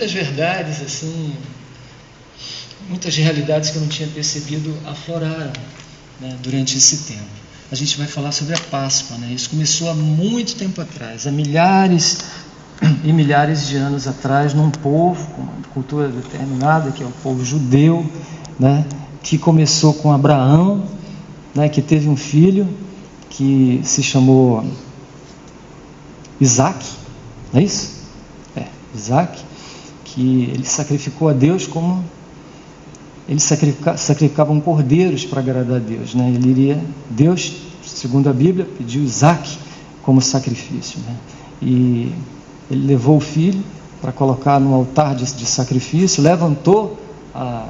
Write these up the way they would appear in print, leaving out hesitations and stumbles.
muitas verdades assim, muitas realidades que eu não tinha percebido afloraram, né, durante esse tempo. A gente vai falar sobre a Páscoa, né? Isso começou há muito tempo atrás, há milhares e milhares de anos atrás, num povo com uma cultura determinada, que é o povo judeu, né? Que começou com Abraão, né? Que teve um filho que se chamou Isaac, não é isso? Isaac, que ele sacrificou a Deus como eles sacrificavam cordeiros para agradar a Deus, né? Deus, segundo a Bíblia, pediu Isaac como sacrifício, né? E ele levou o filho para colocar no altar de sacrifício, levantou a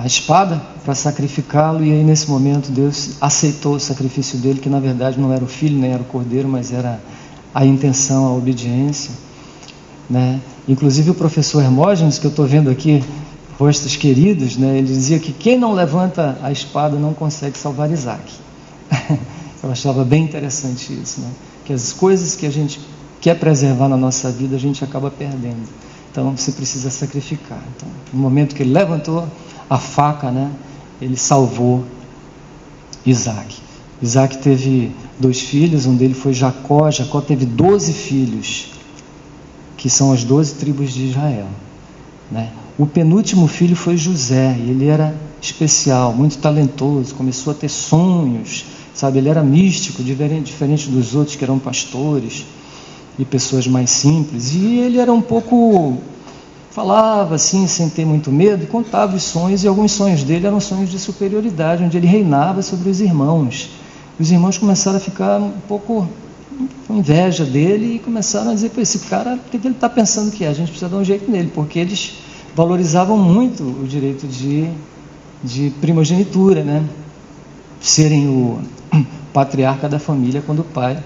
espada para sacrificá-lo, e aí nesse momento Deus aceitou o sacrifício dele, que na verdade não era o filho, nem era o cordeiro, mas era a intenção, a obediência, né? Inclusive o professor Hermógenes, que eu estou vendo aqui, rostos queridos, né? Ele dizia que quem não levanta a espada não consegue salvar Isaac. Eu achava bem interessante isso, né? Que as coisas que a gente quer preservar na nossa vida, a gente acaba perdendo. Então você precisa sacrificar. Então, no momento que ele levantou a faca, né? Ele salvou Isaac. Isaac teve 2 filhos, um deles foi Jacó. Jacó teve 12 filhos, que são as 12 tribos de Israel, né? O penúltimo filho foi José, e ele era especial, muito talentoso, começou a ter sonhos, sabe? Ele era místico, diferente dos outros que eram pastores e pessoas mais simples, e ele era um pouco, falava assim, sem ter muito medo, contava os sonhos, e alguns sonhos dele eram sonhos de superioridade, onde ele reinava sobre os irmãos. Os irmãos começaram a ficar um pouco com inveja dele e começaram a dizer para esse cara, o que ele está pensando que é? A gente precisa dar um jeito nele, porque eles valorizavam muito o direito de primogenitura, né? Serem o patriarca da família quando o pai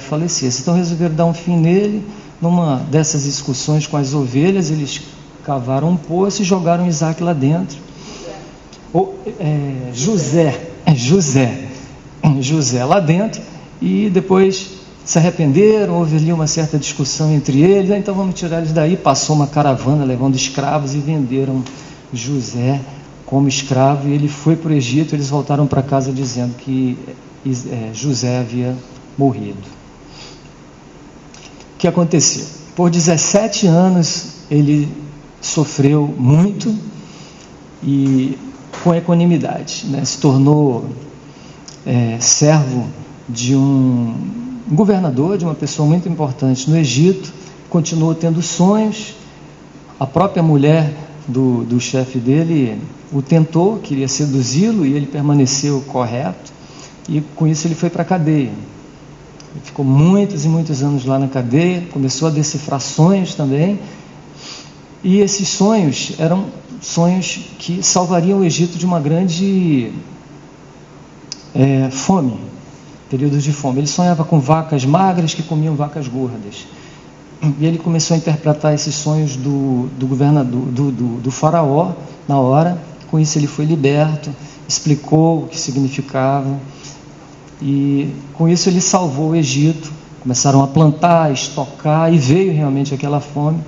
falecesse. Então resolveram dar um fim nele. Numa dessas discussões com as ovelhas, eles cavaram um poço e jogaram Isaac lá dentro. José lá dentro, e depois se arrependeram, houve ali uma certa discussão entre eles, então vamos tirar eles daí. Passou uma caravana levando escravos e venderam José como escravo, e ele foi para o Egito. Eles voltaram para casa dizendo que José havia morrido. O que aconteceu? Por 17 anos ele sofreu muito, e com equanimidade, né? Se tornou servo de um governador, de uma pessoa muito importante no Egito. Continuou tendo sonhos. A própria mulher do chefe dele o tentou, queria seduzi-lo, e ele permaneceu correto, e com isso ele foi para a cadeia. Ele ficou muitos e muitos anos lá na cadeia, começou a decifrar sonhos também, e esses sonhos eram sonhos que salvariam o Egito de uma grande fome, períodos de fome. Ele sonhava com vacas magras que comiam vacas gordas, e ele começou a interpretar esses sonhos do governador, do faraó, na hora. Com isso ele foi liberto, explicou o que significava, e com isso ele salvou o Egito. Começaram a plantar, estocar, e veio realmente aquela fome.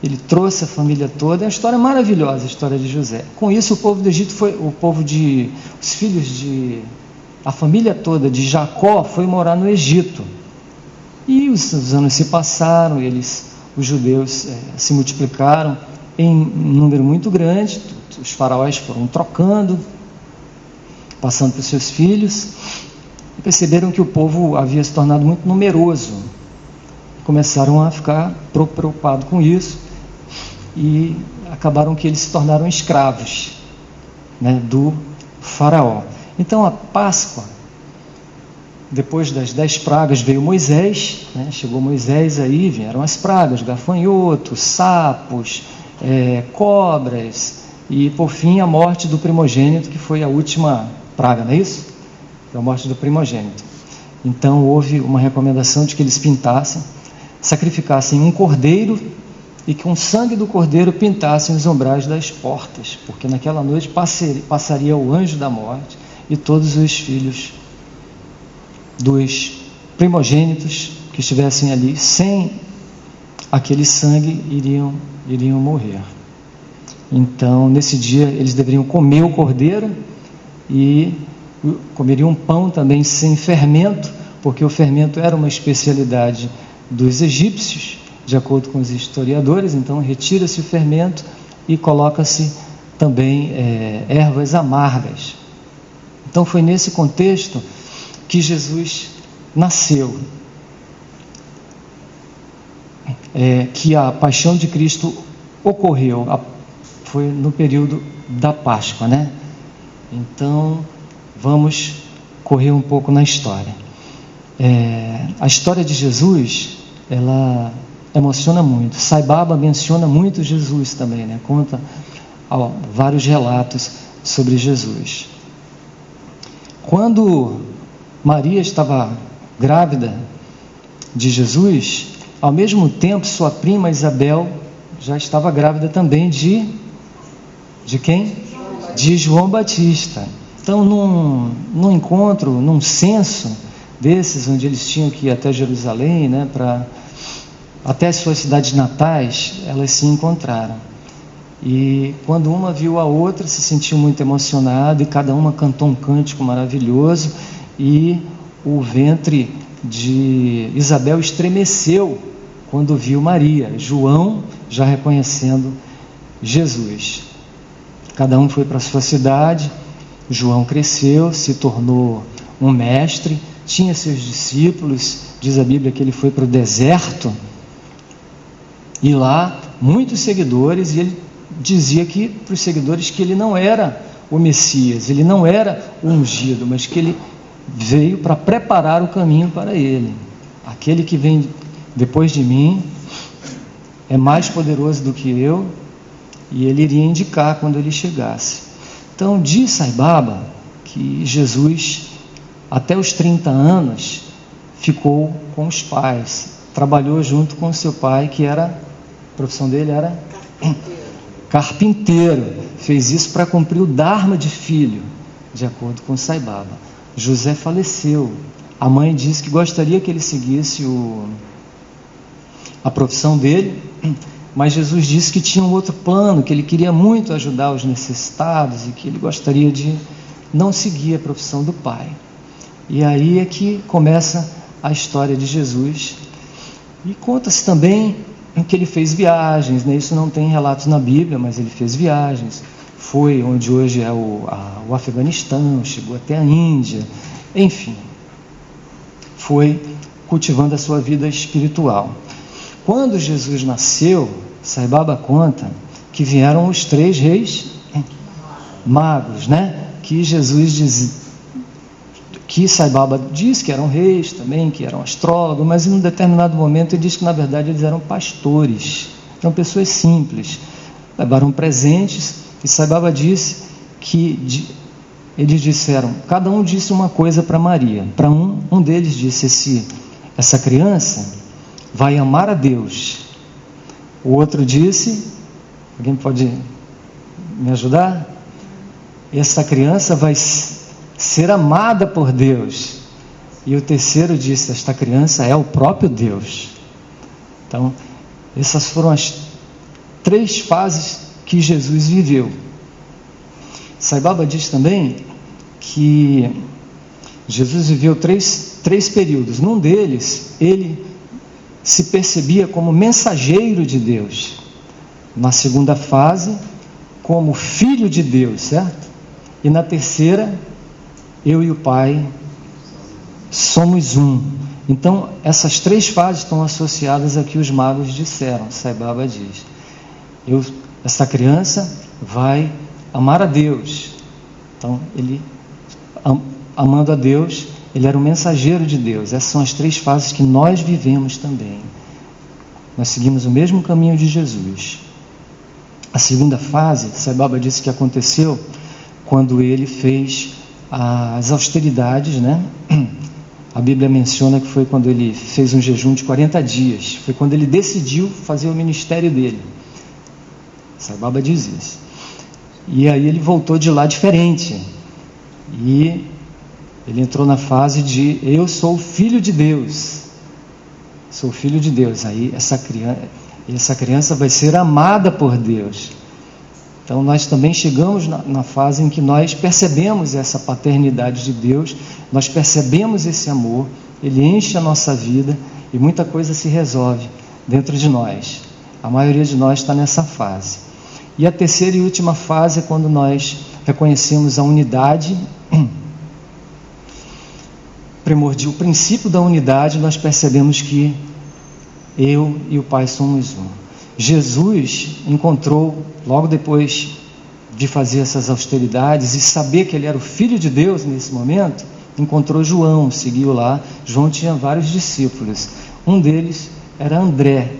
Ele trouxe a família toda. É uma história maravilhosa, a história de José. Com isso o povo do Egito os filhos a família toda de Jacó foi morar no Egito. E os anos se passaram, os judeus se multiplicaram em um número muito grande. Os faraós foram trocando, passando para os seus filhos, e perceberam que o povo havia se tornado muito numeroso. Começaram a ficar preocupados com isso, e acabaram que eles se tornaram escravos, né, do faraó. Então a Páscoa, depois das 10 pragas veio Moisés, né? Chegou Moisés, aí vieram as pragas, gafanhotos, sapos, cobras, e por fim a morte do primogênito, que foi a última praga, não é isso? Foi a morte do primogênito. Então houve uma recomendação de que eles sacrificassem um cordeiro, e com o sangue do cordeiro pintassem os umbrais das portas, porque naquela noite passaria o anjo da morte, e todos os filhos dos primogênitos que estivessem ali sem aquele sangue iriam morrer. Então, nesse dia, eles deveriam comer o cordeiro e comeriam um pão também sem fermento, porque o fermento era uma especialidade dos egípcios, de acordo com os historiadores. Então, retira-se o fermento e coloca-se também ervas amargas. Então, foi nesse contexto que Jesus nasceu, que a paixão de Cristo ocorreu, foi no período da Páscoa, né? Então, vamos correr um pouco na história. A história de Jesus, ela emociona muito. Sai Baba menciona muito Jesus também, né? Conta vários relatos sobre Jesus. Quando Maria estava grávida de Jesus, ao mesmo tempo sua prima Isabel já estava grávida também de quem? De João Batista. Então, num encontro, num censo desses, onde eles tinham que ir até Jerusalém, né, até as suas cidades natais, elas se encontraram. E quando uma viu a outra, se sentiu muito emocionada, e cada uma cantou um cântico maravilhoso, e o ventre de Isabel estremeceu quando viu Maria, João já reconhecendo Jesus. Cada um foi para a sua cidade. João cresceu, se tornou um mestre, tinha seus discípulos. Diz a Bíblia que ele foi para o deserto, e lá muitos seguidores, e ele dizia que para os seguidores que ele não era o Messias, ele não era o ungido, mas que ele veio para preparar o caminho para ele. Aquele que vem depois de mim é mais poderoso do que eu, e ele iria indicar quando ele chegasse. Então, diz Sai Baba que Jesus, até os 30 anos, ficou com os pais, trabalhou junto com seu pai, que era, a profissão dele era carpinteiro. Fez isso para cumprir o dharma de filho, de acordo com Sai Baba. José faleceu. A mãe disse que gostaria que ele seguisse a profissão dele, mas Jesus disse que tinha um outro plano, que ele queria muito ajudar os necessitados e que ele gostaria de não seguir a profissão do pai. E aí é que começa a história de Jesus. E conta-se também que ele fez viagens, né? Isso não tem relatos na Bíblia, mas ele fez viagens. Foi onde hoje é o Afeganistão, chegou até a Índia, enfim, foi cultivando a sua vida espiritual. Quando Jesus nasceu, Sai Baba conta que vieram os 3 reis magos, né? Que Jesus diz, que Sai Baba diz que eram reis também, que eram astrólogos, mas em um determinado momento ele diz que na verdade eles eram pastores, eram pessoas simples, levaram presentes. E Sai Baba disse que eles disseram, cada um disse uma coisa para Maria. Para um deles disse, essa criança vai amar a Deus. O outro disse, alguém pode me ajudar? Essa criança vai ser amada por Deus. E o terceiro disse, esta criança é o próprio Deus. Então, essas foram as 3 fases que Jesus viveu. Sai Baba diz também que Jesus viveu três períodos. Num deles, ele se percebia como mensageiro de Deus. Na segunda fase, como filho de Deus, certo? E na terceira, eu e o Pai somos um. Então, essas 3 fases estão associadas a que os magos disseram. Sai Baba diz, essa criança vai amar a Deus. Então, ele, amando a Deus, ele era um mensageiro de Deus. Essas são as 3 fases que nós vivemos também. Nós seguimos o mesmo caminho de Jesus. A segunda fase, Sai Baba disse que aconteceu quando ele fez as austeridades, né? A Bíblia menciona que foi quando ele fez um jejum de 40 dias. Foi quando ele decidiu fazer o ministério dele. Sai Baba diz isso. E aí ele voltou de lá diferente. E ele entrou na fase de eu sou o filho de Deus. sou filho de Deus. Aí essa criança vai ser amada por Deus. Então nós também chegamos na fase em que nós percebemos essa paternidade de Deus, nós percebemos esse amor, ele enche a nossa vida e muita coisa se resolve dentro de nós. A maioria de nós está nessa fase. E a terceira e última fase é quando nós reconhecemos a unidade primordial, o princípio da unidade, nós percebemos que eu e o Pai somos um. Jesus encontrou, logo depois de fazer essas austeridades e saber que ele era o Filho de Deus nesse momento, encontrou João, seguiu lá. João tinha vários discípulos, um deles era André,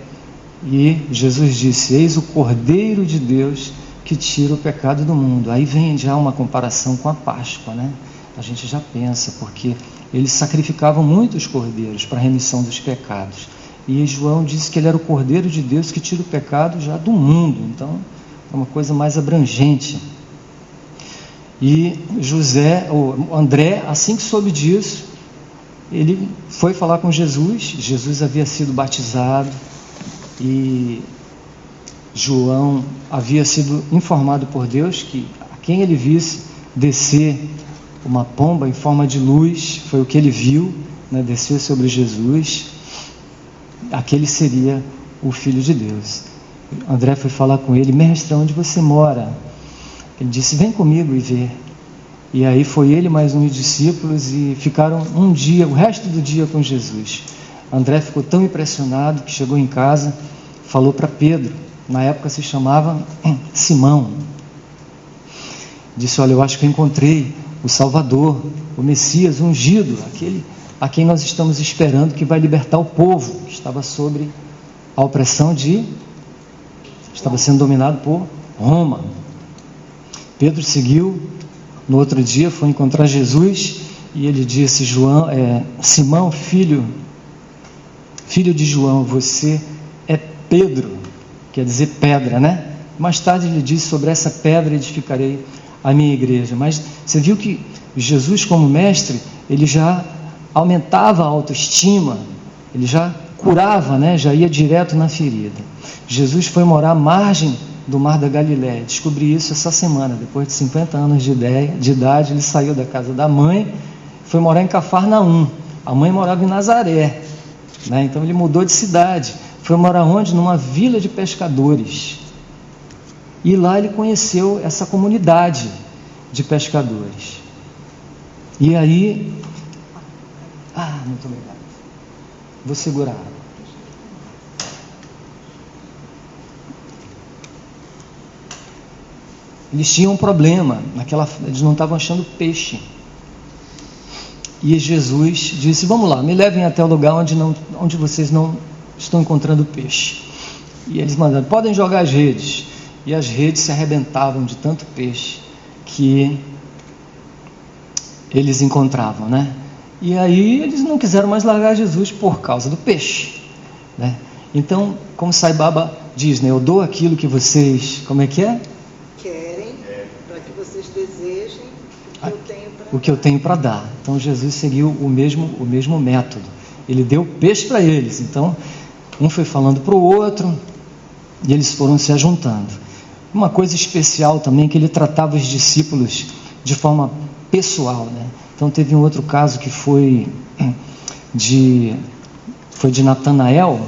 e Jesus disse: eis o Cordeiro de Deus que tira o pecado do mundo. Aí vem já uma comparação com a Páscoa, né? A gente já pensa, porque eles sacrificavam muitos cordeiros para a remissão dos pecados. E João disse que ele era o Cordeiro de Deus que tira o pecado já do mundo. Então, é uma coisa mais abrangente. E André, assim que soube disso, ele foi falar com Jesus. Jesus havia sido batizado e João havia sido informado por Deus que a quem ele visse descer uma pomba em forma de luz, foi o que ele viu, né, desceu sobre Jesus, aquele seria o Filho de Deus. André foi falar com ele: mestre, onde você mora? Ele disse: vem comigo e vê. E aí foi ele mais uns discípulos e ficaram um dia, o resto do dia com Jesus. André ficou tão impressionado que chegou em casa, falou para Pedro, na época se chamava Simão, disse: olha, eu acho que eu encontrei o Salvador, o Messias ungido, aquele a quem nós estamos esperando, que vai libertar o povo que estava sobre a opressão estava sendo dominado por Roma. Pedro seguiu, no outro dia foi encontrar Jesus e ele disse: Simão, filho de João, você é Pedro, quer dizer pedra, né? Mais tarde ele disse: sobre essa pedra edificarei a minha igreja. Mas você viu que Jesus, como mestre, ele já aumentava a autoestima, ele já curava, né? Já ia direto na ferida. Jesus foi morar à margem do Mar da Galileia. Descobri isso essa semana. Depois de 50 anos de idade, ele saiu da casa da mãe, foi morar em Cafarnaum. A mãe morava em Nazaré, né? Então ele mudou de cidade. Foi morar onde? Numa vila de pescadores. E lá ele conheceu essa comunidade de pescadores. E aí... muito obrigado. Vou segurar. Eles tinham um problema, eles não estavam achando peixe. E Jesus disse: vamos lá, me levem até o lugar onde vocês não estão encontrando peixe. E eles mandaram: podem jogar as redes. E as redes se arrebentavam de tanto peixe que eles encontravam, né? E aí eles não quiseram mais largar Jesus por causa do peixe, né? Então, como Sai Baba diz, né? Eu dou aquilo que vocês, como é que é? Querem, para que vocês desejem o que eu tenho para dar. Então Jesus seguiu o mesmo método. Ele deu peixe para eles. Então, um foi falando para o outro e eles foram se ajuntando. Uma coisa especial também, que ele tratava os discípulos de forma pessoal, né? Então teve um outro caso que foi de Natanael.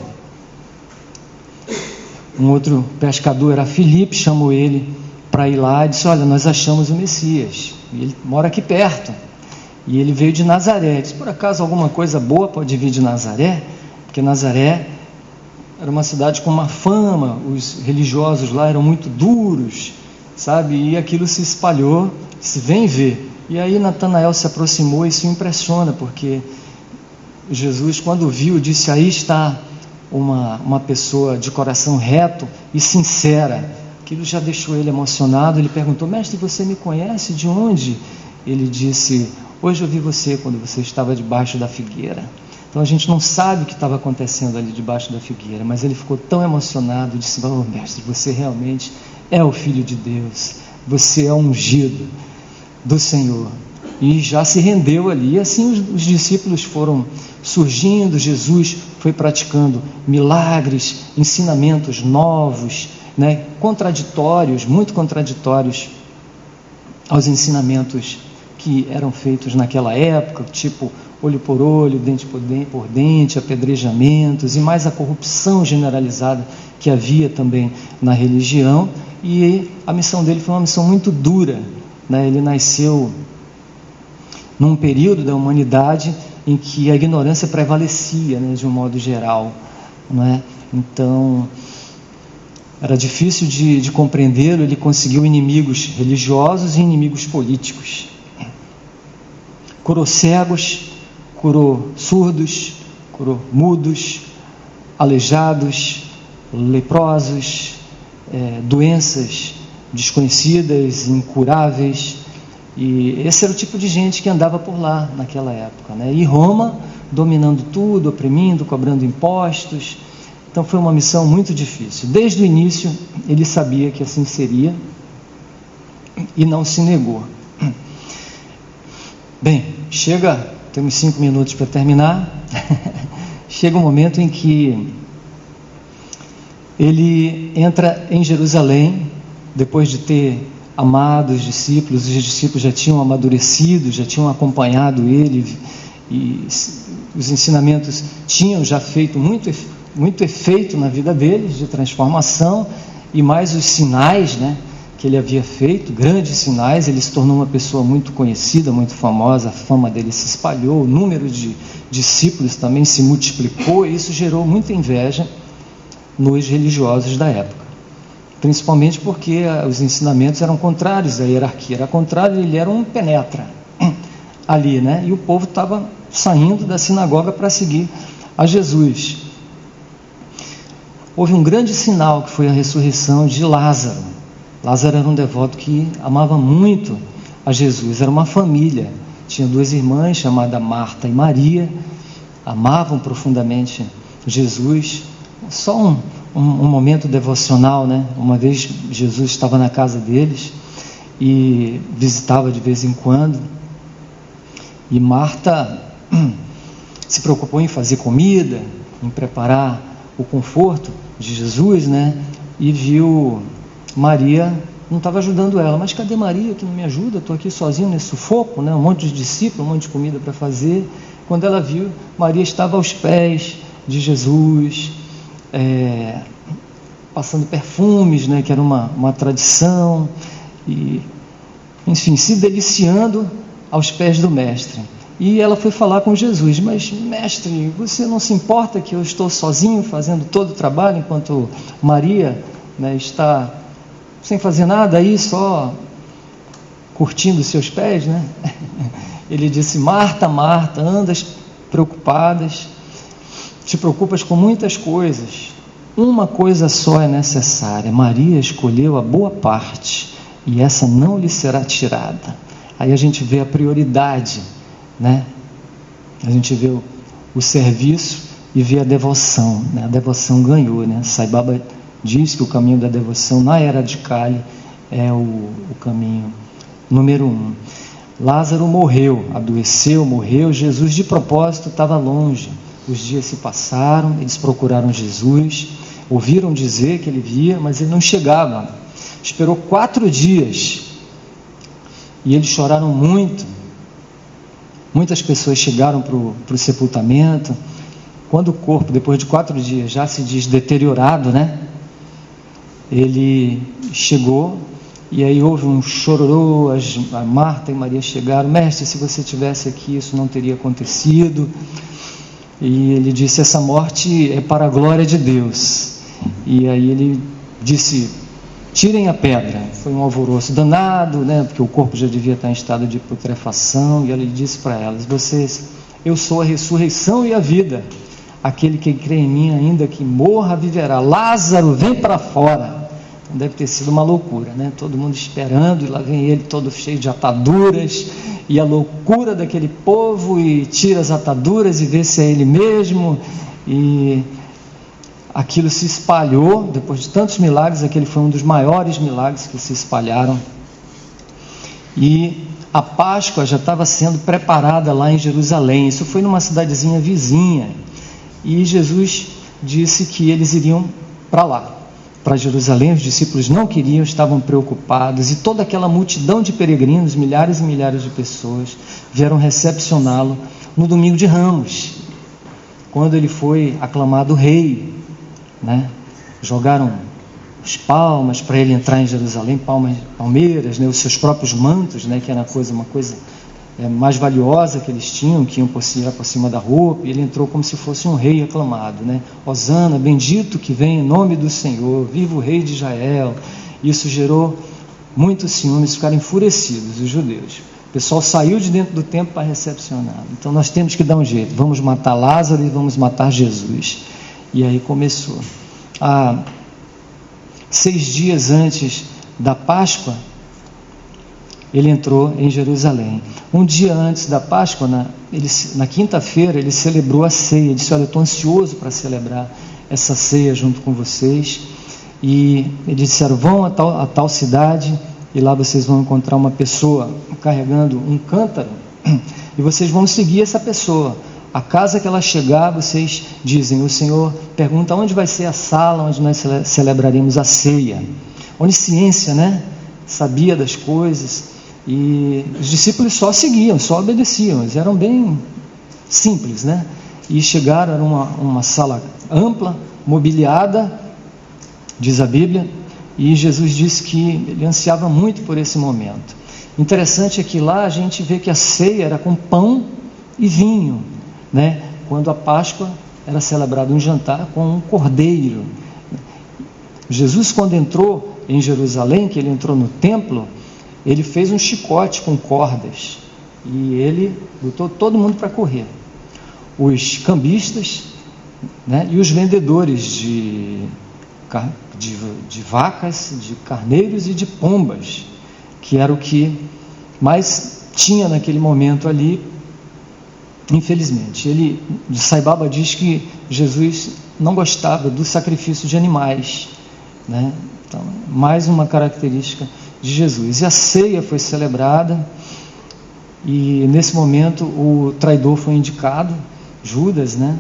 Um outro pescador, era Filipe, chamou ele para ir lá e disse: olha, nós achamos o Messias, e ele mora aqui perto, e ele veio de Nazaré. Disse: por acaso alguma coisa boa pode vir de Nazaré? Porque Nazaré era uma cidade com uma fama, os religiosos lá eram muito duros, sabe? E aquilo se espalhou, se vem ver. E aí Natanael se aproximou, e isso impressiona, porque Jesus, quando viu, disse: aí está uma pessoa de coração reto e sincera. Aquilo já deixou ele emocionado. Ele perguntou: mestre, você me conhece? De onde? Ele disse: hoje eu vi você quando você estava debaixo da figueira. Então a gente não sabe o que estava acontecendo ali debaixo da figueira, mas ele ficou tão emocionado e disse: oh, mestre, você realmente é o Filho de Deus, você é ungido do Senhor. E já se rendeu ali. E assim os discípulos foram surgindo. Jesus foi praticando milagres, ensinamentos novos, né, contraditórios, muito contraditórios aos ensinamentos que eram feitos naquela época, tipo olho por olho, dente por dente, apedrejamentos e mais a corrupção generalizada que havia também na religião. E a missão dele foi uma missão muito dura, né? Ele nasceu num período da humanidade em que a ignorância prevalecia, né, de um modo geral, né? Então era difícil de compreendê-lo. Ele conseguiu inimigos religiosos e inimigos políticos. Curou cegos, curou surdos, curou mudos, aleijados, leprosos, doenças desconhecidas, incuráveis. E esse era o tipo de gente que andava por lá naquela época, né? E Roma dominando tudo, oprimindo, cobrando impostos. Então foi uma missão muito difícil. Desde o início ele sabia que assim seria e não se negou. Bem, temos 5 minutos para terminar. Chega um momento em que ele entra em Jerusalém, depois de ter amado os discípulos já tinham amadurecido, já tinham acompanhado ele, e os ensinamentos tinham já feito muito efeito na vida deles, de transformação, e mais os sinais, né, que ele havia feito, grandes sinais. Ele se tornou uma pessoa muito conhecida, muito famosa, a fama dele se espalhou, o número de discípulos também se multiplicou, e isso gerou muita inveja nos religiosos da época, principalmente porque os ensinamentos eram contrários, a hierarquia era contrária, ele era um penetra ali, né? E o povo estava saindo da sinagoga para seguir a Jesus. Houve um grande sinal, que foi a ressurreição de Lázaro. Lázaro era um devoto que amava muito a Jesus, era uma família, tinha 2 irmãs chamadas Marta e Maria, amavam profundamente Jesus. Só um momento devocional, né? Uma vez Jesus estava na casa deles e visitava de vez em quando, e Marta se preocupou em fazer comida, em preparar o conforto de Jesus, né? E viu Maria, não estava ajudando ela. Mas cadê Maria que não me ajuda? Estou aqui sozinho nesse sufoco, né? Um monte de discípulos, um monte de comida para fazer. Quando ela viu, Maria estava aos pés de Jesus, passando perfumes, né, que era uma tradição, e, enfim, se deliciando aos pés do mestre. E ela foi falar com Jesus: mas mestre, você não se importa que eu estou sozinho fazendo todo o trabalho, enquanto Maria, né, está sem fazer nada aí, só curtindo os seus pés, né? Ele disse: Marta, Marta, andas preocupadas, te preocupas com muitas coisas, uma coisa só é necessária. Maria escolheu a boa parte, e essa não lhe será tirada. Aí a gente vê a prioridade, né? A gente vê o serviço e vê a devoção, né? A devoção ganhou, né? Sai Baba diz que o caminho da devoção na era de Kali é o caminho número 1. Lázaro morreu, adoeceu, morreu. Jesus de propósito estava longe. Os dias se passaram, eles procuraram Jesus, ouviram dizer que ele via, mas ele não chegava. Esperou 4 dias e eles choraram muito. Muitas pessoas chegaram para o sepultamento. Quando o corpo, depois de 4 dias, já se diz deteriorado, né? Ele chegou, e aí houve um chororô. A Marta e Maria chegaram: mestre, se você estivesse aqui, isso não teria acontecido. E ele disse: essa morte é para a glória de Deus. E aí ele disse: tirem a pedra. Foi um alvoroço danado, né? Porque o corpo já devia estar em estado de putrefação. E ele disse para elas: eu sou a ressurreição e a vida. Aquele que crê em mim, ainda que morra, viverá. Lázaro, vem para fora. Deve ter sido uma loucura, né? Todo mundo esperando, e lá vem ele todo cheio de ataduras, e a loucura daquele povo, e tira as ataduras e vê se é ele mesmo. E aquilo se espalhou. Depois de tantos milagres, aquele foi um dos maiores milagres que se espalharam. E a Páscoa já estava sendo preparada lá em Jerusalém. Isso foi numa cidadezinha vizinha. e Jesus disse que eles iriam para lá, para Jerusalém. Os discípulos não queriam, estavam preocupados, e toda aquela multidão de peregrinos, milhares e milhares de pessoas, vieram recepcioná-lo no domingo de Ramos, quando ele foi aclamado rei, né? Jogaram as palmas para ele entrar em Jerusalém, palmeiras, né? Os seus próprios mantos, né? Que era uma coisa mais valiosa que eles tinham, que iam por cima da roupa, e ele entrou como se fosse um rei aclamado, né? Hosana, bendito que vem em nome do Senhor, viva o rei de Israel. Isso gerou muitos ciúmes, ficaram enfurecidos os judeus. O pessoal saiu de dentro do templo para recepcionar. Então nós temos que dar um jeito, vamos matar Lázaro e vamos matar Jesus. E aí começou. 6 dias antes da Páscoa, ele entrou em Jerusalém. Um dia antes da Páscoa, na quinta-feira, ele celebrou a ceia. Disse: olha, eu estou ansioso para celebrar essa ceia junto com vocês. E eles disseram: vão a tal cidade, e lá vocês vão encontrar uma pessoa carregando um cântaro, e vocês vão seguir essa pessoa. A casa que ela chegar, vocês dizem: o Senhor pergunta onde vai ser a sala onde nós celebraremos a ceia. Onisciência, né? Sabia das coisas. E os discípulos só seguiam, só obedeciam. Eles eram bem simples, né? E chegaram, era uma sala ampla, mobiliada, diz a Bíblia, e Jesus disse que ele ansiava muito por esse momento. Interessante é que lá a gente vê que a ceia era com pão e vinho, né? Quando a Páscoa era celebrado um jantar com um cordeiro. Jesus, quando entrou em Jerusalém, que ele entrou no templo, ele fez um chicote com cordas e ele botou todo mundo para correr. Os cambistas, né, e os vendedores de vacas, de carneiros e de pombas, que era o que mais tinha naquele momento ali. Infelizmente, Sai Baba diz que Jesus não gostava do sacrifício de animais, né? Então, mais uma característica de Jesus. E a ceia foi celebrada, e nesse momento o traidor foi indicado, Judas, né?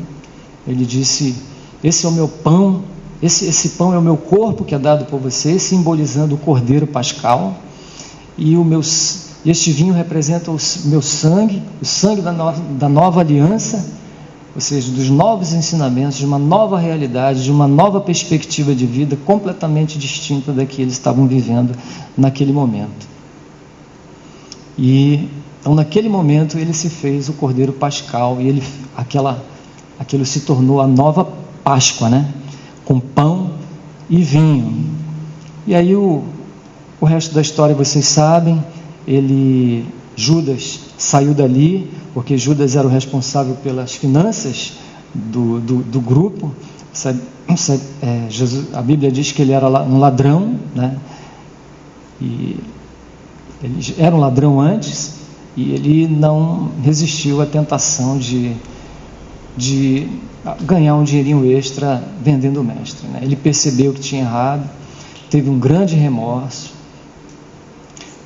Ele disse: esse é o meu pão, esse pão é o meu corpo que é dado por vocês, simbolizando o cordeiro pascal, e este vinho representa o meu sangue, o sangue da nova aliança, ou seja, dos novos ensinamentos, de uma nova realidade, de uma nova perspectiva de vida completamente distinta da que eles estavam vivendo naquele momento. E então, naquele momento, ele se fez o cordeiro pascal, e aquilo se tornou a nova Páscoa, né? Com pão e vinho. E aí o resto da história vocês sabem. Judas saiu dali, porque Judas era o responsável pelas finanças do grupo. A Bíblia diz que ele era um ladrão, né? E ele era um ladrão antes, e ele não resistiu à tentação de ganhar um dinheirinho extra vendendo o mestre, né? Ele percebeu que tinha errado, teve um grande remorso.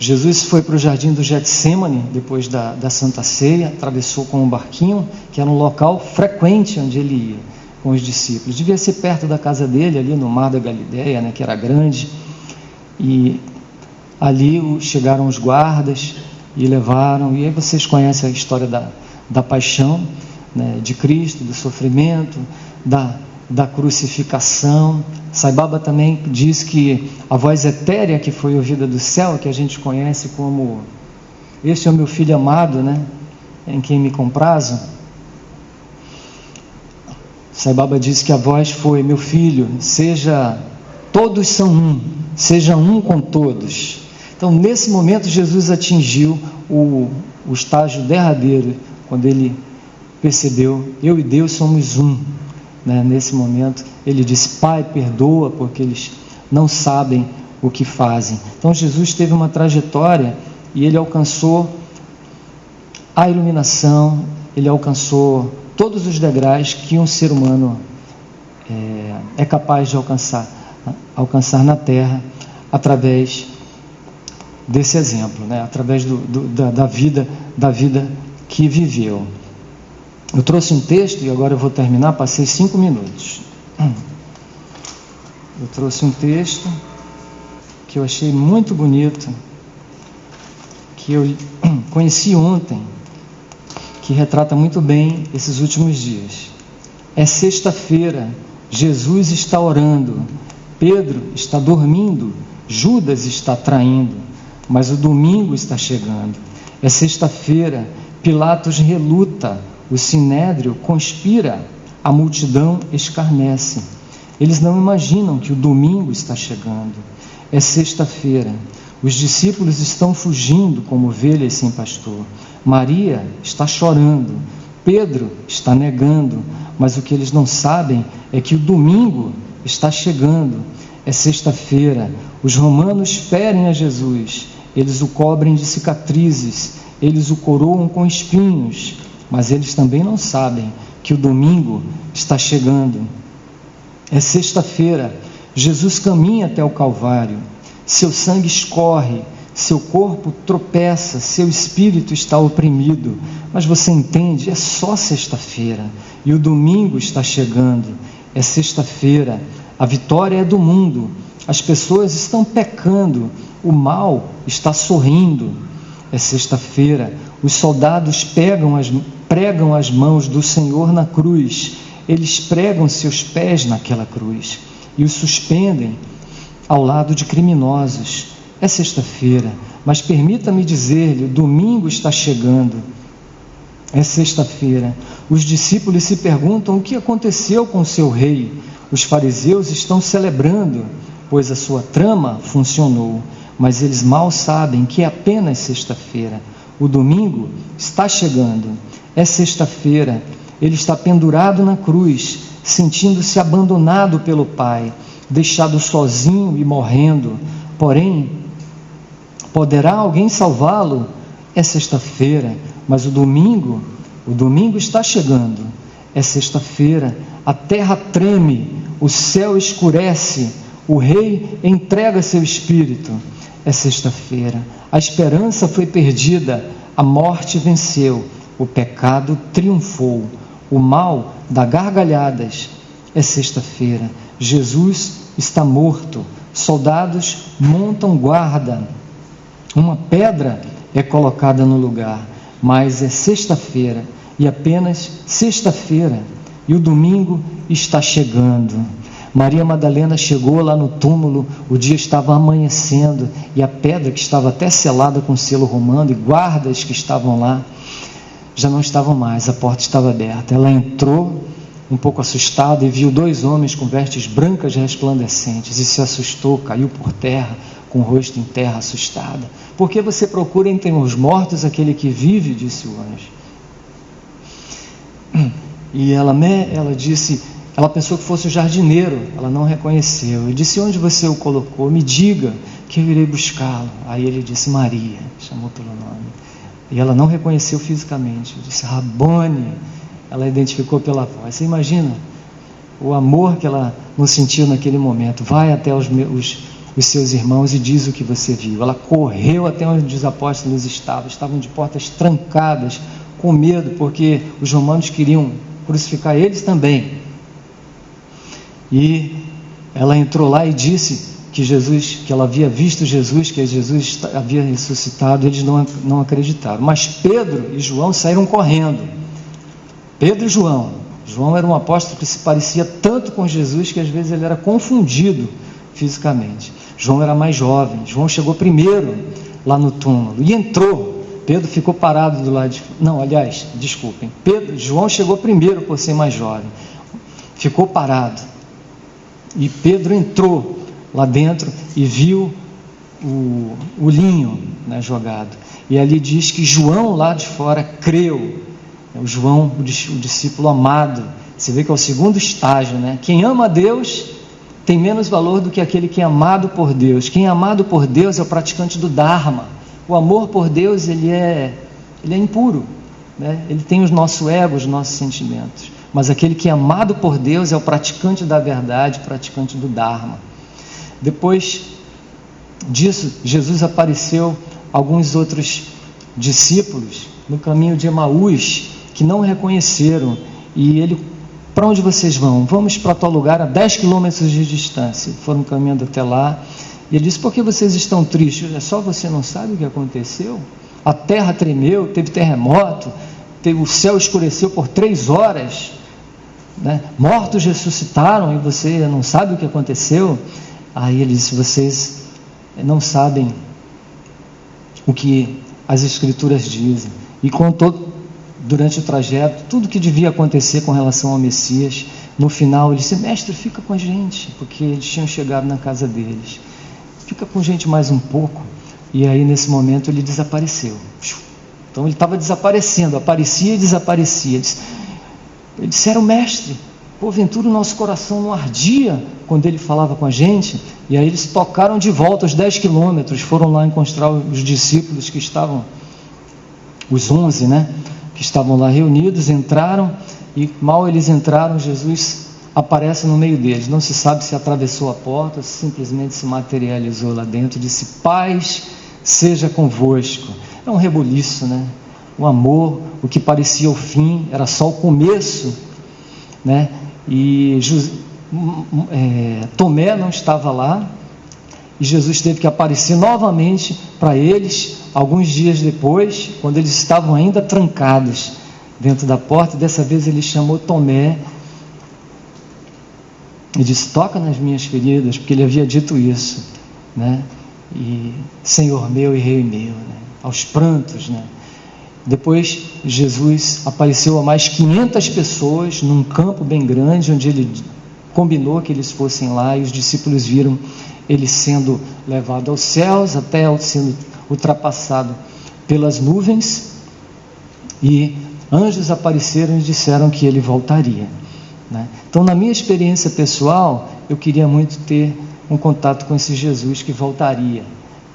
Jesus foi para o jardim do Getsêmani, depois da Santa Ceia, atravessou com um barquinho, que era um local frequente onde ele ia com os discípulos. Devia ser perto da casa dele, ali no Mar da Galileia, né, que era grande. E ali chegaram os guardas e levaram, e aí vocês conhecem a história da paixão, né, de Cristo, do sofrimento, da crucificação. Sai Baba também diz que a voz etérea que foi ouvida do céu, que a gente conhece como: este é o meu filho amado, né, em quem me comprazo. Sai Baba diz que a voz foi: meu filho, todos são um, seja um com todos. Então, nesse momento, Jesus atingiu o estágio derradeiro, quando ele percebeu: eu e Deus somos um. Nesse momento ele disse: Pai, perdoa, porque eles não sabem o que fazem. Então Jesus teve uma trajetória, e ele alcançou a iluminação, ele alcançou todos os degraus que um ser humano é capaz de alcançar na terra, através desse exemplo, né? Através da vida que viveu. Eu trouxe um texto, e agora eu vou terminar, passei 5 minutos. Eu trouxe um texto que eu achei muito bonito, que eu conheci ontem, que retrata muito bem esses últimos dias. É sexta-feira, Jesus está orando, Pedro está dormindo, Judas está traindo, mas o domingo está chegando. É sexta-feira, Pilatos reluta, o sinédrio conspira, a multidão escarnece. Eles não imaginam que o domingo está chegando. É sexta-feira, os discípulos estão fugindo como ovelhas sem pastor. Maria está chorando, Pedro está negando, mas o que eles não sabem é que o domingo está chegando. É sexta-feira, os romanos ferem a Jesus, eles o cobrem de cicatrizes, eles o coroam com espinhos, mas eles também não sabem que o domingo está chegando. É sexta-feira, Jesus caminha até o Calvário, seu sangue escorre, seu corpo tropeça, seu espírito está oprimido, mas você entende, é só sexta-feira, e o domingo está chegando. É sexta-feira, a vitória é do mundo, as pessoas estão pecando, o mal está sorrindo. É sexta-feira, os soldados pregam as mãos do Senhor na cruz, eles pregam seus pés naquela cruz e os suspendem ao lado de criminosos. É sexta-feira, mas permita-me dizer-lhe, o domingo está chegando. É sexta-feira, os discípulos se perguntam o que aconteceu com o seu rei. Os fariseus estão celebrando, pois a sua trama funcionou, mas eles mal sabem que é apenas sexta-feira. O domingo está chegando. É sexta-feira, ele está pendurado na cruz, sentindo-se abandonado pelo Pai, deixado sozinho e morrendo. Porém, poderá alguém salvá-lo? É sexta-feira, mas o domingo está chegando. É sexta-feira, a terra treme, o céu escurece, o rei entrega seu espírito. É sexta-feira, a esperança foi perdida, a morte venceu, o pecado triunfou, o mal dá gargalhadas. É sexta-feira, Jesus está morto, soldados montam guarda, uma pedra é colocada no lugar, mas é sexta-feira, e apenas sexta-feira, e o domingo está chegando. Maria Madalena chegou lá no túmulo, o dia estava amanhecendo, e a pedra que estava até selada com selo romano, e guardas que estavam lá, já não estavam mais, a porta estava aberta. Ela entrou, um pouco assustada, e viu 2 homens com vestes brancas resplandecentes, e se assustou, caiu por terra, com o rosto em terra, assustada. Por que você procura entre os mortos aquele que vive? Disse o anjo. E ela disse, ela pensou que fosse o jardineiro, ela não reconheceu. Eu disse, onde você o colocou? Me diga, que eu irei buscá-lo. Aí ele disse, Maria, chamou pelo nome. E ela não reconheceu fisicamente. Eu disse, Rabone. Ela identificou pela voz. Você imagina o amor que ela não sentiu naquele momento. Vai até os seus irmãos e diz o que você viu. Ela correu até onde os apóstolos estavam de portas trancadas, com medo, porque os romanos queriam crucificar eles também. E ela entrou lá e disse que ela havia visto Jesus, que Jesus havia ressuscitado. Eles não acreditaram. Mas Pedro e João saíram correndo. Pedro e João era um apóstolo que se parecia tanto com Jesus que às vezes ele era confundido fisicamente. João era mais jovem. João chegou primeiro lá no túmulo e entrou. Pedro ficou parado do lado de... João chegou primeiro por ser mais jovem. Ficou parado. E Pedro entrou lá dentro e viu o linho, né, jogado. E ali diz que João lá de fora creu. O João, o discípulo amado. Você vê que é o segundo estágio, né? Quem ama a Deus tem menos valor do que aquele que é amado por Deus. Quem é amado por Deus é o praticante do Dharma. O amor por Deus, ele é impuro, né? Ele tem o nosso ego, os nossos sentimentos. Mas aquele que é amado por Deus é o praticante da verdade, praticante do Dharma. Depois disso, Jesus apareceu a alguns outros discípulos no caminho de Emaús, que não o reconheceram. E ele: para onde vocês vão? Vamos para tal lugar a 10 quilômetros de distância. Foram caminhando até lá. E ele disse: por que vocês estão tristes? É só você não sabe o que aconteceu? A terra tremeu, teve terremoto, o céu escureceu por 3 horas, né? Mortos ressuscitaram e você não sabe o que aconteceu? Aí ele disse: vocês não sabem o que as Escrituras dizem. E contou durante o trajeto tudo o que devia acontecer com relação ao Messias. No final ele disse: mestre, fica com a gente, porque eles tinham chegado na casa deles. Fica com a gente mais um pouco. E aí nesse momento ele desapareceu. Então ele estava desaparecendo, aparecia e desaparecia. Eles disseram: mestre, porventura o nosso coração não ardia quando ele falava com a gente? E aí eles tocaram de volta os 10 quilômetros, foram lá encontrar os discípulos que estavam, os 11, né? Que estavam lá reunidos, entraram, e mal eles entraram, Jesus aparece no meio deles. Não se sabe se atravessou a porta ou se simplesmente se materializou lá dentro. Disse: paz seja convosco. É um rebuliço, né? O amor, o que parecia o fim, era só o começo, né? E Tomé não estava lá, e Jesus teve que aparecer novamente para eles, alguns dias depois, quando eles estavam ainda trancados dentro da porta. E dessa vez ele chamou Tomé e disse: toca nas minhas feridas, porque ele havia dito isso, né? E Senhor meu e Rei meu, né? Aos prantos, né? Depois Jesus apareceu a mais 500 pessoas num campo bem grande, onde ele combinou que eles fossem lá, e os discípulos viram ele sendo levado aos céus, até sendo ultrapassado pelas nuvens, e anjos apareceram e disseram que ele voltaria, né? Então, na minha experiência pessoal, eu queria muito ter um contato com esse Jesus que voltaria,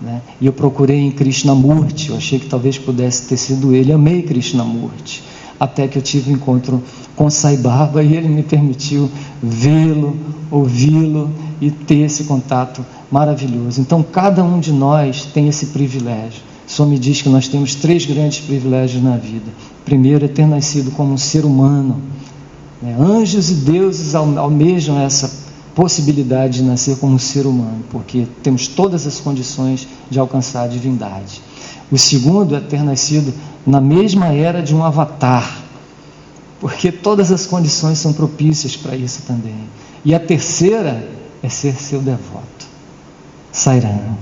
né? E eu procurei em Krishnamurti, eu achei que talvez pudesse ter sido ele. Amei Krishnamurti, até que eu tive um encontro com Sai Baba, e ele me permitiu vê-lo, ouvi-lo e ter esse contato maravilhoso. Então, cada um de nós tem esse privilégio. Só me diz que nós temos 3 grandes privilégios na vida. Primeiro é ter nascido como um ser humano, né? Anjos e deuses almejam essa possibilidade de nascer como um ser humano, porque temos todas as condições de alcançar a divindade. O segundo é ter nascido na mesma era de um avatar, porque todas as condições são propícias para isso também. E a terceira é ser seu devoto. Sairam.